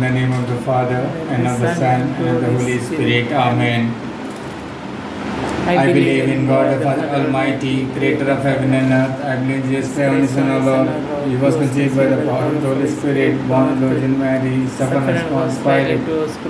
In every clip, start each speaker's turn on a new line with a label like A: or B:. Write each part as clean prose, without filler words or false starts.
A: the name of the Father, and of the Son, and of the Holy Spirit. Amen. I believe in God the Father Almighty, creator of heaven and earth. I believe in Jesus Christ, only Son of God. He was conceived by the power of the Holy Spirit, born of the Virgin Mary, suffered and was Pilate,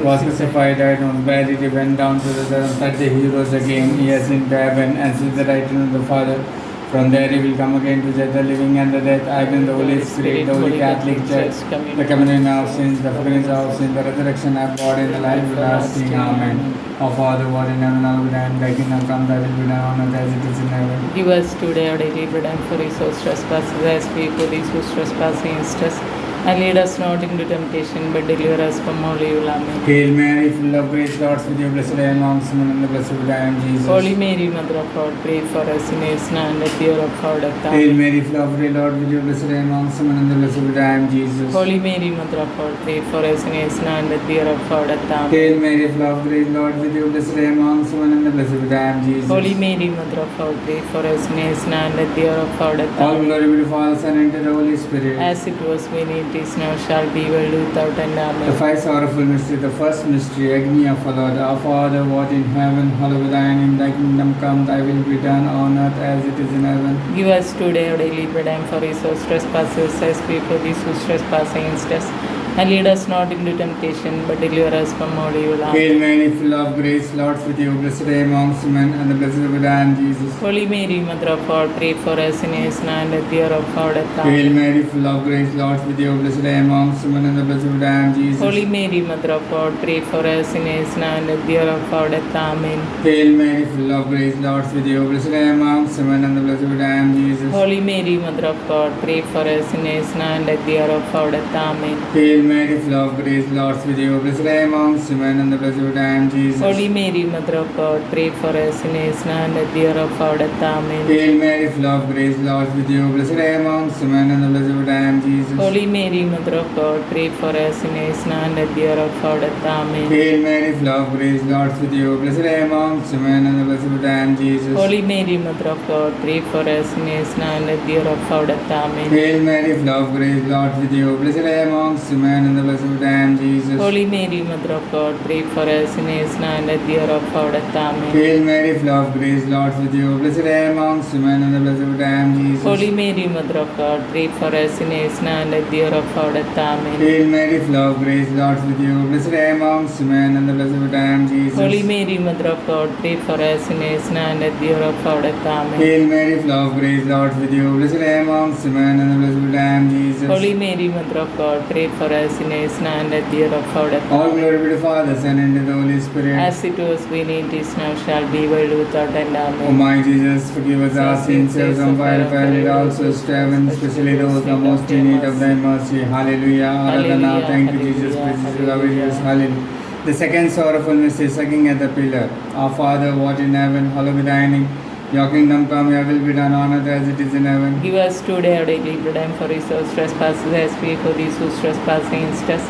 A: was crucified, died, and was buried. He went down to the third day. He rose again. He ascended to heaven and sits at the right hand of the Father. From there he will come again to judge the living and the dead. I believe in the Holy Spirit, the Holy Catholic Church, the communion of sins, the forgiveness of sins, the resurrection of body, and the life everlasting. Amen. Our Father, who art in heaven, hallowed be thy name. Thy kingdom come, thy will be done on earth as it is in heaven.
B: Give us today our daily bread, and forgive us our trespasses as we forgive those who trespass against us. And lead us not into temptation, but deliver us from all evil. Amen.
A: Hail Mary, full of grace, Lord is with you. Blessed are you amongst women, and the blessed is I am Jesus.
B: Holy Mary, Mother of God, pray for us sinners now and at the hour of our death.
A: Hail
B: Amen.
A: Mary, full of grace, Lord is with you. Blessed are you amongst women, and the blessed is I am Jesus.
B: Holy Mary, Mother of God, pray for us sinners now and at the hour of our death. Amen.
A: Hail Mary, full of grace, Lord is with you. Blessed are you amongst women, and the blessed is I am Jesus.
B: Holy Mary, Mother of God, pray for us sinners now and at the hour of our death.
A: All
B: Amen.
A: glory be to the Father, Son, and to the Holy Spirit.
B: As it was when it is now, shall be, world without end.
A: The
B: Amen.
A: five sorrowful mysteries. The first mystery, agony of our Lord. Our Father, who art in heaven, hallowed be thy name. Thy kingdom come, thy will be done on earth as it is in heaven.
B: Give us today our daily bread, and forgive us our trespasses as we forgive those who trespass against us. And lead us not into temptation, but deliver us from all evil. Amen.
A: Hail Mary, full of grace, Lord is with you. Blessed are you amongst women, and the blessed is I am Jesus.
B: Holy Mary, Mother of God, pray for us sinners now and at the hour of our death. Amen.
A: Hail Mary, full of grace, Lord is with you. Blessed are you amongst women, and the blessed is I am Jesus.
B: Holy Mary, Mother of God, pray for us sinners now and at the hour of our death. Amen.
A: Hail Mary, full of grace, Lord is with you. Blessed are you amongst women, and the blessed is I am Jesus.
B: Holy Mary, Mother of God, pray for us sinners now and at the hour of our death. Amen.
A: Hail Mary, full of grace, Lord is with you. Blessed are you amongst women, and the blessed is I am Jesus.
B: Holy Mary, Mother of God, pray for us sinners now and at the hour of our death. Amen.
A: Hail Mary, full of grace, Lord is with you. Blessed are you amongst women, and the blessed is I am Jesus.
B: Holy Mary, Mother of God, pray for us sinners now and at the hour of our death. Amen.
A: Hail Mary, full of grace, Lord is with you. Blessed are you amongst women, and the blessed is I am Jesus.
B: Holy Mary, Mother of God, pray for us sinners now and at the hour of our death. Amen.
A: Hail Mary, full of grace, Lord is with you. Blessed are you amongst women, and the blessed is I am Jesus.
B: Holy Mary, Mother of God, pray for us sinners now and at the hour of our death. Amen.
A: Hail Mary, full of grace, Lord is with you. Blessed are you amongst women, and the blessed is I am Jesus.
B: Holy Mary, Mother of God, pray for us sinners now and at the hour of our death. Amen.
A: Hail Mary, full of grace, Lord is with you. Blessed are you amongst women, and the blessed is I am Jesus.
B: Holy Mary, Mother of God, pray for us sinners now and at the hour of our death. Amen.
A: Hail Mary, full of grace, Lord is with you. Blessed are you amongst women, and the blessed is I am Jesus.
B: Holy Mary, Mother of God, pray for us sinners now and at the hour of our death.
A: All glory be to the Father, Son, and to the Holy Spirit.
B: As it was when it is now, shall be, world without end.
A: O
B: Amen.
A: my Jesus, forgive us our sins, save us from fire, lead all souls to heaven, especially those who are most in need of thy mercy. Hallelujah. Aradhana. Thank you, Jesus. Praise you, love Jesus. Hallelujah. The second sorrowful mystery, sucking at the pillar. Our Father, who art in heaven, hallowed be thy name. Your kingdom come, your will be done on earth as it is in heaven.
B: Give us today our daily bread, and forgive us our trespasses as we forgive those who trespass against us.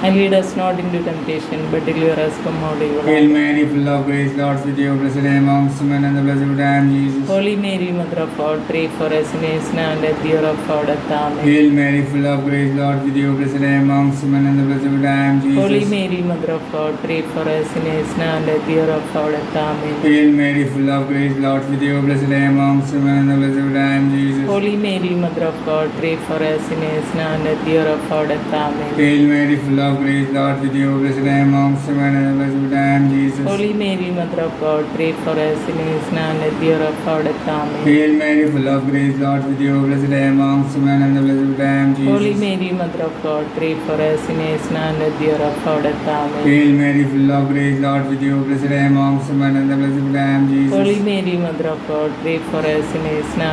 B: And lead us not into temptation, but deliver us from all evil.
A: Hail
B: Amen.
A: Mary, full of grace, Lord is with you. Blessed are you amongst women, and the blessed is I am Jesus.
B: Holy Mary, Mother of God, pray for us sinners now and at the hour of our death. Amen.
A: Hail Mary, full of grace, Lord is with you. Blessed are you amongst women, and the blessed is I am Jesus.
B: Holy Mary, Mother of God, pray for us sinners now and at the hour of our death. Amen.
A: Hail Mary, full of grace, Lord is with you. Blessed are you amongst women, and the blessed is I am Jesus.
B: Holy Mary, Mother of God, pray for us sinners now and at the hour of our death. Amen.
A: Hail Mary, full of grace, Lord is with you. Blessed are you amongst women, and the blessed is I am Jesus.
B: Holy Mary, Mother of God, pray for us sinners now and at the hour of our death. Amen.
A: Hail Mary, full of grace, Lord is with you. Blessed are you amongst women, and the blessed is I am Jesus.
B: Holy Mary, Mother of God, pray for us sinners now and at the hour of our death. Amen.
A: Hail Mary, full of grace, Lord is with you. Blessed are you amongst women, and the blessed is I am Jesus.
B: Holy Mary, Mother of God, pray for us sinners now and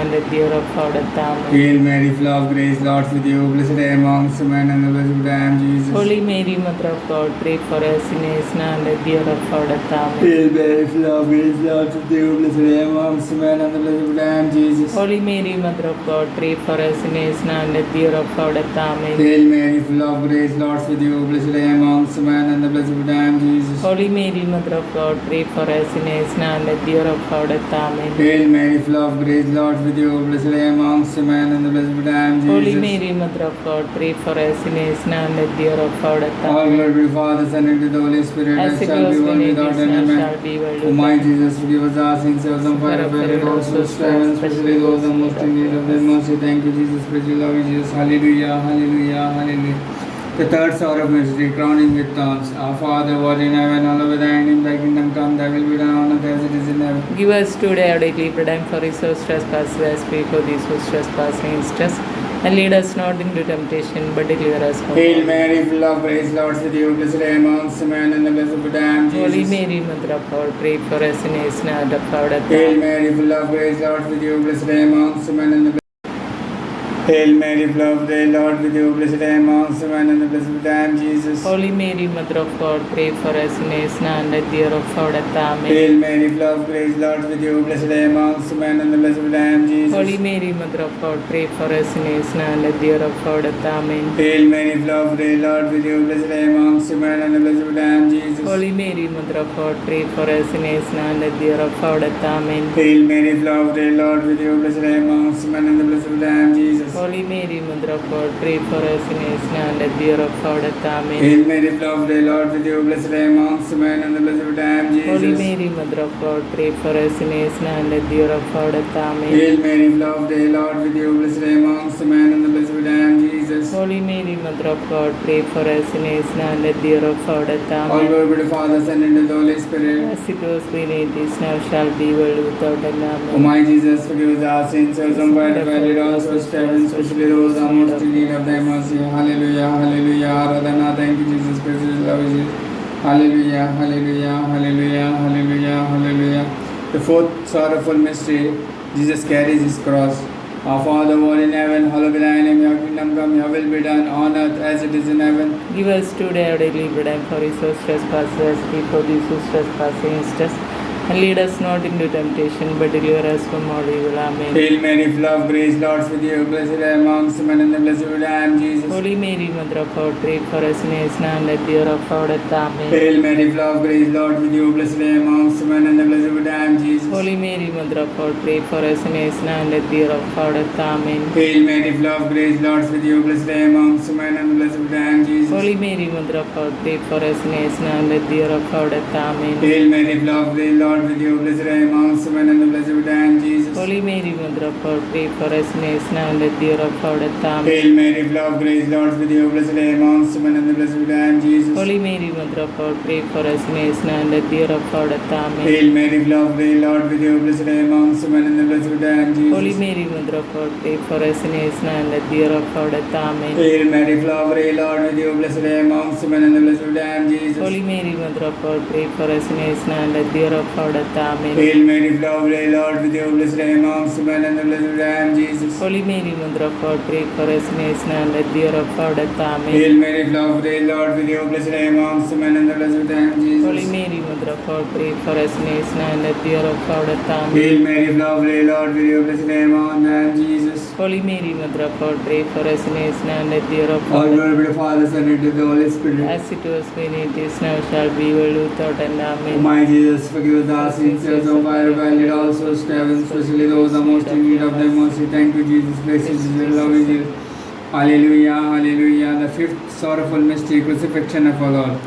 B: at the hour of our death. Amen.
A: Hail Mary, full of grace, Lord is with you. Blessed are you amongst women, and the blessed is I am Jesus.
B: Holy Mary, Mother of God, pray for us sinners now and at the hour of our death. Amen.
A: Hail Mary, full of grace, Lord is with you. Blessed are you amongst women, and the blessed is I am Jesus.
B: Holy Mary, Mother of God, pray for us sinners now and at the hour of our death. Amen.
A: Hail Mary, full of grace, Lord is with you. Blessed are you amongst women, and the blessed is I am Jesus.
B: Holy Mary, Mother of God, pray for us sinners now and at the hour of our death. Amen.
A: Hail Mary, full of grace, Lord is with you. Blessed are you amongst women, and the blessed is I am Jesus.
B: Holy Mary, Mother of God, pray for us sinners now and at the hour of our death.
A: All
B: Amen.
A: glory be to the Father, Son, and to the Holy Spirit,
B: As
A: as
B: it
A: shall
B: was
A: be world
B: in
A: without
B: ages,
A: end.
B: now
A: Amen.
B: shall be, world
A: O my
B: without end.
A: Jesus, forgive us our sins, save us from fire of hell, and also spare us, especially those who are most in need of thy mercy. Thank you, Jesus. Praise you, love you, Jesus. Hallelujah, hallelujah, hallelujah. The third sort of mystery, crowning with thorns. Our Father, who art in heaven, hallowed be thy name. Thy kingdom come, thy will be done on earth as it is in heaven.
B: Give us today our daily bread, and forgive us trespasses as we forgive those who trespass against us. And lead us not into temptation, but deliver us from
A: Hail
B: evil.
A: Mary, full of grace, Lord is with you. Blessed are you amongst men, and the blessed fruit of thy womb,
B: Holy
A: Jesus.
B: Mary, Mother of God, pray for us sinners now and at the hour of death.
A: Hail
B: Amen.
A: Mary, full of grace, Lord is with you. Blessed are you amongst men, and the Hail Mary, full of grace, Lord with you. Blessed are you amongst men, and the blessed fruit of thy womb, Jesus.
B: Holy Mary, Mother of God, pray for us sinners now and at the hour of our death. Amen.
A: Hail Mary, full of grace, Lord with you. Blessed are you amongst men, and the blessed fruit of thy womb, Jesus.
B: Holy Mary, Mother of God, pray for us sinners now and at the hour of our death. Amen.
A: Hail Mary, full of grace, Lord with you. Blessed are you amongst men, and the blessed fruit of thy womb, Jesus.
B: Holy Mary, Mother of God, pray for us sinners now and at the hour of our death. Amen.
A: Hail Mary, full of grace, Lord with you. Blessed are you amongst men, and the blessed fruit of thy womb, Jesus.
B: Holy Mary, Mother of God, pray for us sinners now and at the hour of our death. Amen.
A: Hail Mary, full of grace, Lord with you. Blessed are you amongst men, and the blessed fruit of thy womb, Jesus.
B: Holy Mary, Mother of God, pray for us sinners now and at the hour of our death. Amen.
A: Hail Mary, full of grace, Lord with you. Blessed are you amongst men, and the blessed fruit of thy womb, Jesus.
B: Holy Mary, Mother of God, pray for us sinners now and at the hour of our death.
A: All
B: Amen.
A: glory be to the Father, Son, and to the Holy Spirit.
B: As it was in ages, now shall be, world without end.
A: O
B: Amen.
A: my Jesus, forgive us our sins, save us from fire of hell, lead all souls to heaven, especially those who are most in need of thy mercy. Hallelujah, hallelujah, Aradhana. Thank you, Jesus. Praise you, love you, Jesus. Hallelujah, hallelujah, hallelujah, hallelujah, hallelujah. The fourth sorrowful mystery, Jesus carries his cross. Our Father who art in heaven, hallowed be thy name. Your kingdom come, your will be done on earth as it is in heaven.
B: Give us today our daily bread, and forgive us trespasses as we forgive those who trespass against us. And lead us not into temptation, but deliver us from all evil. Amen.
A: Hail Mary, full of grace, Lord is with you. Blessed are you amongst men, and the blessed fruit of thy womb, Jesus.
B: Holy Mary, Mother of God, pray for us sinners now and at the hour of our death. Amen.
A: Hail Mary, full of grace, Lord with you. Blessed are you amongst men, and the blessed fruit of thy womb, Jesus.
B: Holy Mary, Mother of God, pray for us sinners now and at the hour of our death. Amen.
A: Hail Mary, full of grace, Lord is with you. Blessed are you amongst men, and the blessed fruit of thy womb, Jesus.
B: Holy Mary, Mother of God, pray for us sinners now and at the hour of our death. Amen.
A: Hail Mary, full of grace, Lord with you. Blessed are you amongst men, and the blessed fruit of thy womb, Jesus.
B: Holy Mary, Mother of God, pray for us sinners now and at the hour of our death. Amen.
A: Hail Mary, full of grace, Lord is with you. Blessed are you amongst men, and the blessed fruit of thy womb, Jesus.
B: Holy Mary, Mother of God, pray for us sinners now and at the hour of our death. Amen.
A: Hail Mary, full of grace, Lord with you. Blessed are you amongst men, and the blessed fruit of thy womb, Jesus.
B: Holy Mary, Mother of God, pray for us sinners now and at the hour of our death. Amen.
A: Hail Mary, full of grace, Lord with you. Blessed are you amongst men, and the blessed fruit of thy womb, Jesus.
B: Holy Mary, Mother of God, pray for us sinners now and at the hour of our death. Amen.
A: Hail Mary, full of grace, Lord with you. Blessed are you amongst men, and the blessed fruit of thy womb, Jesus.
B: Holy Mary, Mother of God, pray for us sinners now and at the hour of our death. Amen.
A: Hail Mary, full of grace, Lord with you. Blessed are you amongst men, and the blessed fruit of thy womb, Jesus.
B: Holy Mary, Mother of God, pray for us sinners now and at the hour of our death. Amen.
A: Hail Mary, full of grace, Lord with you. Blessed are you amongst men, Jesus.
B: Holy Mary, Mother of God, pray for us sinners now and at the hour of
A: All
B: our death.
A: glory be to the Father, Son, and to the Holy Spirit.
B: As it was in ages, now shall be, world without end.
A: O
B: Amen.
A: my Jesus, forgive us our sins, save us from fire of hell, lead all souls to heaven, especially those who are most in need of thy mercy. Thank you, Jesus. Blessed Jesus, love you, Jesus. Hallelujah, hallelujah. The fifth sorrowful mystery, crucifixion of our Lord.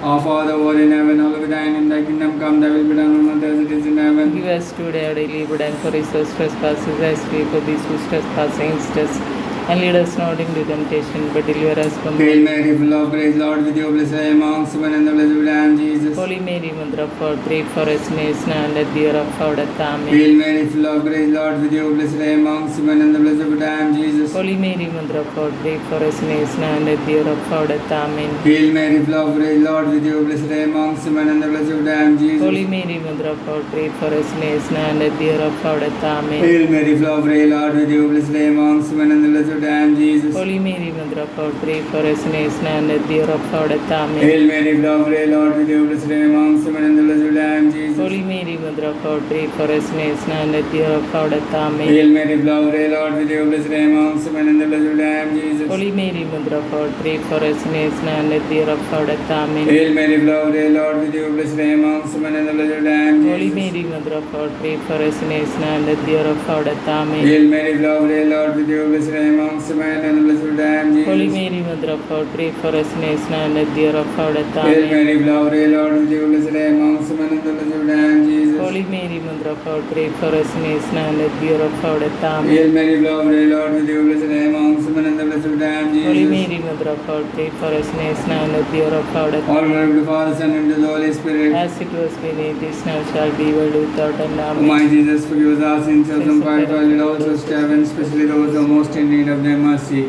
A: Our Father who art in heaven, hallowed be thy name. Thy kingdom come, thy will be done on earth as it is in heaven.
B: Give us today our daily bread, and forgive us trespasses as we forgive those who trespass against us. And lead us not into temptation, but deliver us from
A: Hail
B: evil.
A: Mary, full of grace, Lord with you. Blessed are you amongst men, and the blessed fruit of thy womb, Jesus.
B: Holy Mary, Mother of God, pray for us sinners now and at the hour of our death. Amen.
A: Hail Mary, full of grace, Lord with you. Blessed are you amongst men, and the blessed fruit of thy womb, Jesus.
B: Holy Mary, Mother of God, pray for us sinners now and at the hour of our death. Amen.
A: Hail Mary, full of grace, Lord with you. Blessed are you amongst men, and the blessed fruit of thy womb, Jesus.
B: Holy Mary, Mother of God, pray for us sinners now and at the hour of our death. Amen.
A: Hail Mary, full of grace, Lord with you. Blessed are you amongst men, and the blessed fruit of thy womb, Jesus.
B: Holy Mary, Mother of God, pray for us sinners now and at the hour of our death. Amen.
A: Hail Mary, full of grace, Lord with you. Blessed are you amongst men, and the blessed fruit of thy womb, Jesus.
B: Holy Mary, Mother of God, pray for us sinners now and at the hour of our death. Amen.
A: Hail Mary, full of grace, Lord with you. Blessed are you amongst men, and the blessed fruit of thy womb, Jesus.
B: Holy Mary, Mother of God, pray for us sinners now and at the hour of our death. Amen.
A: Hail Mary, full of grace, Lord with you. Blessed are you amongst men, and the blessed fruit of thy womb,
B: Holy
A: Jesus.
B: Mary, Mother of God, pray for us sinners now and at the hour of our death. Amen.
A: Hail Mary, full of grace, Lord with you. Blessed are you amongst men, and blessed I am Jesus.
B: Holy Mary, Mother of God, pray for us sinners now and at the hour of our death.
A: Hail
B: Amen.
A: Mary, full of grace, Lord with you, blessed I am amongst men, and blessed I am Jesus.
B: Holy Mary, Mother of God, pray for us sinners now and at the hour of our death. Amen.
A: Hail Mary, full of grace, Lord with you, blessed I am amongst men, and blessed I am Jesus.
B: Holy Mary, Mother of God, pray for us sinners now and at the hour of our death.
A: All glory to the Father, Son, and to the Holy Spirit.
B: As it was been, it is now, shall be, world without end.
A: O
B: Amen.
A: my Jesus, forgive us our sins, save them from fire, and also save, and especially those who are most in need of thy mercy.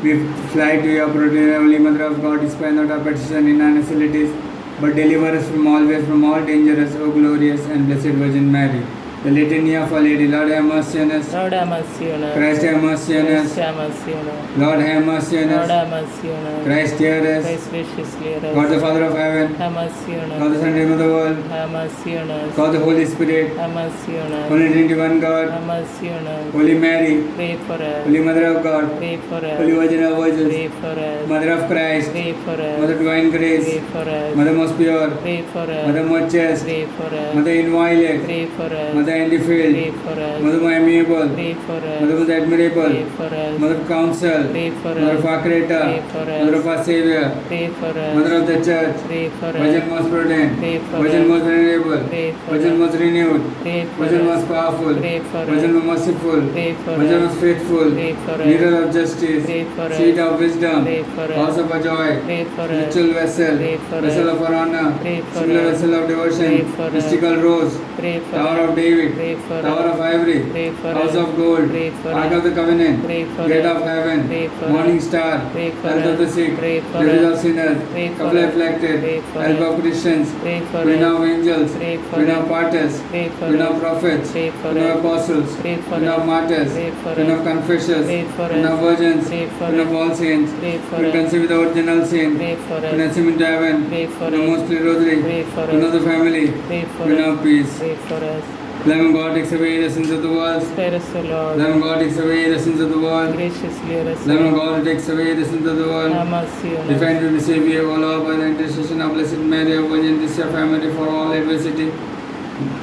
A: We fly to your protection, Holy Mother of God, despite not our petition in our necessities, but deliver us from all ways, from all dangers, O glorious and blessed Virgin Mary. The Litany of Our Lady, Lord have mercy on us.
B: Lord have mercy on us.
A: Christ have mercy on
B: Christ
A: us.
B: have mercy on us.
A: Lord have mercy on
B: Lord
A: us.
B: have mercy on us.
A: Christ hear us.
B: Christ graciously hear
A: God the
B: us.
A: Father of heaven,
B: Have mercy on
A: God the
B: us.
A: Son, Redeemer of the world,
B: Have mercy on us.
A: God the Holy Spirit,
B: Have mercy on us.
A: Holy Trinity, one God,
B: Have mercy on us.
A: Holy Mary,
B: Pray for us.
A: Holy Mother of God,
B: Pray for
A: Holy
B: us.
A: Virgin of
B: Pray
A: Virgins,
B: for us.
A: Mother of Christ,
B: Pray for
A: Mother
B: us.
A: divine
B: Pray
A: grace,
B: for us.
A: Mother most pure,
B: Pray for
A: Mother
B: us.
A: most chaste,
B: Pray for us.
A: Mother inviolate,
B: Pray for us.
A: Mother
B: Pray
A: undefiled,
B: for us.
A: Mother most amiable,
B: Pray for
A: Mother
B: us.
A: most admirable,
B: Pray for us.
A: Mother of counsel,
B: Pray for
A: Mother of
B: us.
A: our
B: Pray
A: Creator,
B: for
A: Mother of
B: us.
A: our Savior,
B: Pray for
A: Mother
B: us.
A: of the Church,
B: Pray for
A: Virgin
B: us.
A: most prudent,
B: Pray for
A: Virgin
B: us.
A: most venerable,
B: Pray for
A: Virgin
B: us.
A: most renewed,
B: Pray for
A: Virgin most
B: us.
A: powerful,
B: Pray for
A: Virgin
B: us.
A: most merciful,
B: Pray for
A: Virgin
B: us.
A: most faithful,
B: Pray for us.
A: Leader of justice,
B: Pray for us.
A: Seat of wisdom,
B: Pray for us.
A: Cause of our joy,
B: Pray for us.
A: spiritual vessel,
B: Pray for
A: vessel
B: us.
A: of our honor,
B: Pray for
A: singular
B: us.
A: vessel of
B: Pray
A: devotion,
B: for us.
A: mystical rose,
B: Pray for
A: Tower
B: us.
A: of David,
B: Pray for
A: Tower
B: us.
A: of ivory,
B: Pray for
A: House
B: us.
A: of gold,
B: Pray for
A: Ark
B: us.
A: of the covenant,
B: Pray for
A: Gate
B: us.
A: of heaven,
B: Pray for
A: morning
B: us.
A: star,
B: Pray for
A: health of the
B: us.
A: sick,
B: Pray for
A: refuge
B: us.
A: of sinners,
B: Pray for
A: couple
B: us.
A: afflicted,
B: Pray for
A: help
B: us.
A: of Christians,
B: Pray for
A: queen
B: us.
A: of angels,
B: Pray for
A: queen
B: us.
A: of martyrs,
B: Pray for
A: queen of
B: us.
A: prophets,
B: Pray for
A: queen of
B: us.
A: apostles,
B: Pray for
A: queen of
B: us.
A: martyrs,
B: Pray for
A: queen
B: us.
A: of confessors,
B: Pray for
A: queen
B: us.
A: of virgins,
B: Pray for
A: queen
B: us.
A: of all saints,
B: Pray for
A: queen
B: us.
A: conceived without original sin,
B: Pray for us.
A: queen assumed into heaven,
B: Pray for
A: queen of
B: us.
A: mostly rosary,
B: Pray for
A: queen
B: us.
A: of the family,
B: Pray for
A: queen
B: us.
A: of peace.
B: Pray for us.
A: Lamb of God takes away the sins of the world.
B: Spare us, O Lord.
A: Lamb of God takes away the sins of the world.
B: Graciously hear us, O
A: Lamb of
B: Lord.
A: God takes away the sins of the world.
B: Have mercy on us.
A: Defend with the Savior, O Lord, by the intercession of Blessed Mary, our Virgin, this your family for all adversity.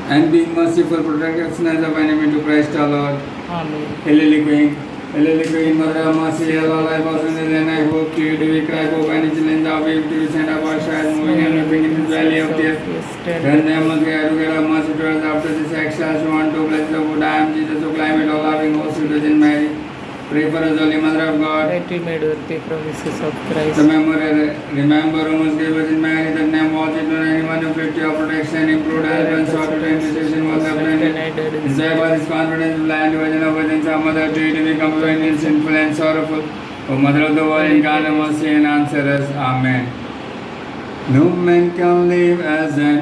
A: And being merciful, protect us as of enemy to Christ our Lord.
B: Amen.
A: Hallelujah, Queen. Hallelujah, Queen, Mother of Mercy, Allah, life was in the and I hope to you to be cry for penitence and we to be sent up our child, moving and weeping in this valley of tears. When they must get to get a mercy to us after this exile, she want to bless the Buddha, I am Jesus, who climate all loving, most Virgin Mary. Pray for us, Holy Mother of God.
B: That we may do the promises of Christ.
A: Remember, O most great Virgin Mary, that name was it when anyone afflicted your protection, improved health, and sought to intercession was uplifted. Inspired by this confidence, blind Virgin of Virgins, our Mother, to you to become companion, sinful and sorrowful. O Mother of the world, incarnate mercy and answer us. Amen. No man can live as an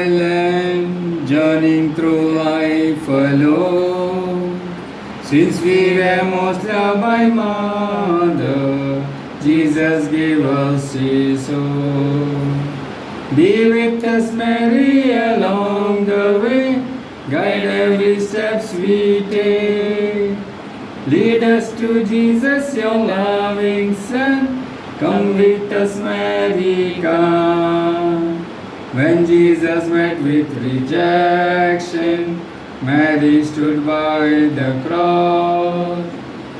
A: island, journeying through life alone. Since we were most loved by Mother, Jesus gave us His own. Be with us, Mary, along the way. Guide every steps we take. Lead us to Jesus, your loving Son. Come with us, Mary, come. When Jesus met with rejection, Mary stood by the cross.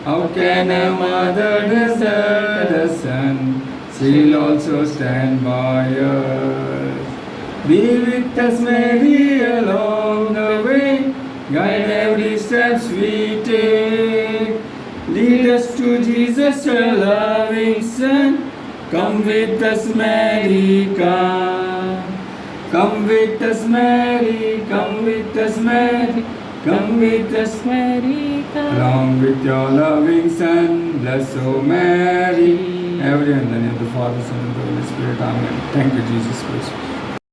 A: How can a mother desert a son? She'll also stand by us. Be with us, Mary, along the way. Guide every steps we take. Lead us to Jesus, your loving Son. Come with us, Mary, come. Come with us, Mary, come with us, Mary, come with us,
B: Mary, come.
A: along with your loving Son. Bless, O Mary. Everyone in the name of the Father, Son, and the Holy Spirit. Amen. Thank you, Jesus Christ.